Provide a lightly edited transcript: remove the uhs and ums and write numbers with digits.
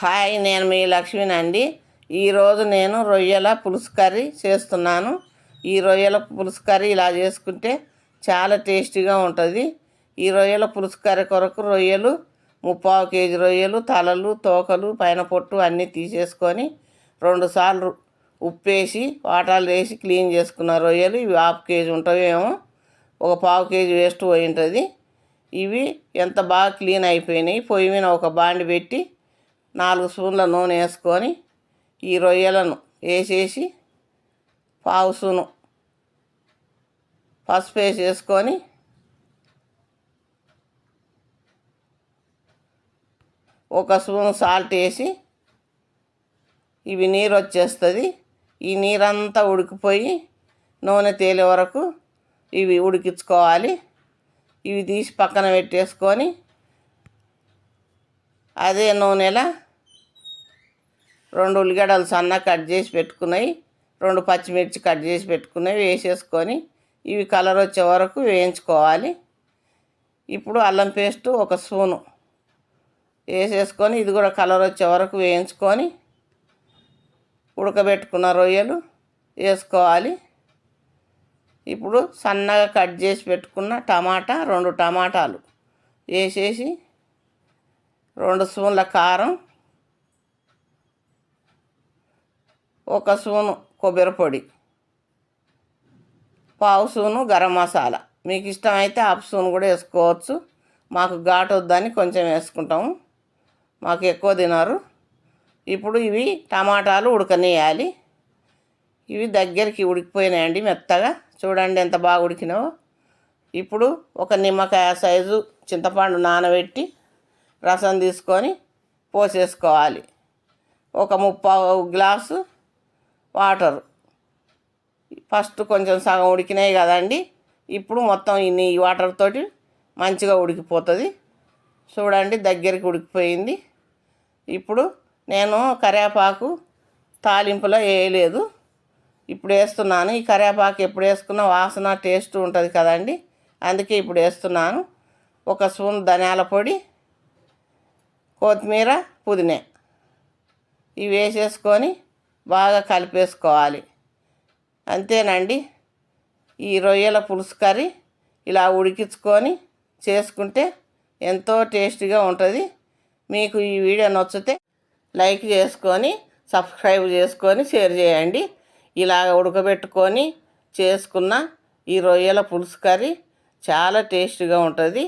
Hi, నేను మీ లక్ష్మినండి. ఈరోజు నేను రొయ్యల పులుసు కర్రీ చేస్తున్నాను. ఈ రొయ్యల పులుసు కర్రీ ఇలా చేసుకుంటే చాలా టేస్టీగా ఉంటుంది. ఈ రొయ్యల పులుసు కర్రీ కొరకు రొయ్యలు 3/4 కేజీ రొయ్యలు, తలలు, తోకలు, పైన పొట్టు అన్నీ తీసేసుకొని 2 సార్లు ఉప్పేసి వాటాలు వేసి క్లీన్ చేసుకున్న రొయ్యలు. ఇవి 1/2 కేజీ ఉంటాయేమో, ఒక 1/4 కేజీ వేస్ట్ పోయి ఉంటుంది. ఇవి ఎంత బాగా క్లీన్ అయిపోయినాయి. పొయ్యి మీద ఒక బాండి పెట్టి 4 స్పూన్ల నూనె వేసుకొని ఈ రొయ్యలను వేసేసి 1/2 స్పూను పసుపు వేసేసుకొని ఒక స్పూన్ సాల్ట్ వేసి ఇవి నీరు వచ్చేస్తుంది. ఈ నీరంతా ఉడికిపోయి నూనె తేలే వరకు ఇవి ఉడికించుకోవాలి. ఇవి తీసి పక్కన పెట్టేసుకొని అదే నూనెలా 2 ఉల్లిగడ్డలు సన్నగా కట్ చేసి పెట్టుకున్నాయి, 2 పచ్చిమిర్చి కట్ చేసి పెట్టుకున్నవి వేసేసుకొని ఇవి కలర్ వచ్చే వరకు వేయించుకోవాలి. ఇప్పుడు అల్లం పేస్టు 1 స్పూను వేసేసుకొని ఇది కూడా కలర్ వచ్చే వరకు వేయించుకొని ఉడకబెట్టుకున్న రొయ్యలు వేసుకోవాలి. ఇప్పుడు సన్నగా కట్ చేసి పెట్టుకున్న 2 టమాటాలు వేసేసి 2 స్పూన్ల కారం, 1 స్పూను కొబ్బరి పొడి, 1/2 స్పూను గరం మసాలా. మీకు ఇష్టమైతే 1/2 స్పూన్ కూడా వేసుకోవచ్చు. మాకు ఘాటు వద్దని కొంచెం వేసుకుంటాము, మాకు ఎక్కువ తినరు. ఇప్పుడు ఇవి టమాటాలు ఉడకనేయాలి. ఇవి దగ్గరికి ఉడికిపోయినాయండి మెత్తగా. చూడండి ఎంత బాగా ఉడికినావో. ఇప్పుడు ఒక నిమ్మకాయ సైజు చింతపండు నానబెట్టి రసం తీసుకొని పోసేసుకోవాలి. ఒక 3/4 గ్లాసు వాటర్. ఫస్ట్ కొంచెం సగం ఉడికినాయి కదండి, ఇప్పుడు మొత్తం ఈ వాటర్ తోటి మంచిగా ఉడికిపోతుంది. చూడండి దగ్గరికి ఉడికిపోయింది. ఇప్పుడు నేను కరివేపాకు తాలింపులో వేయలేదు, ఇప్పుడు వేస్తున్నాను. ఈ కరివేపాకు ఎప్పుడు వేసుకున్న వాసన టేస్ట్ ఉంటుంది కదండి, అందుకే ఇప్పుడు వేస్తున్నాను. 1 స్పూన్ ధనియాల పొడి, కొత్తిమీర, పుదీనా ఇవి వేసేసుకొని బాగా కలిపేసుకోవాలి. అంతేనండి. ఈ రొయ్యల పులుసు కర్రీ ఇలా ఉడికించుకొని చేసుకుంటే ఎంతో టేస్టీగా ఉంటుంది. మీకు ఈ వీడియో నచ్చితే లైక్ చేసుకొని, సబ్స్క్రైబ్ చేసుకొని, షేర్ చేయండి. ఇలా ఉడకబెట్టుకొని చేసుకున్న ఈ రొయ్యల పులుసు కర్రీ చాలా టేస్టీగా ఉంటుంది.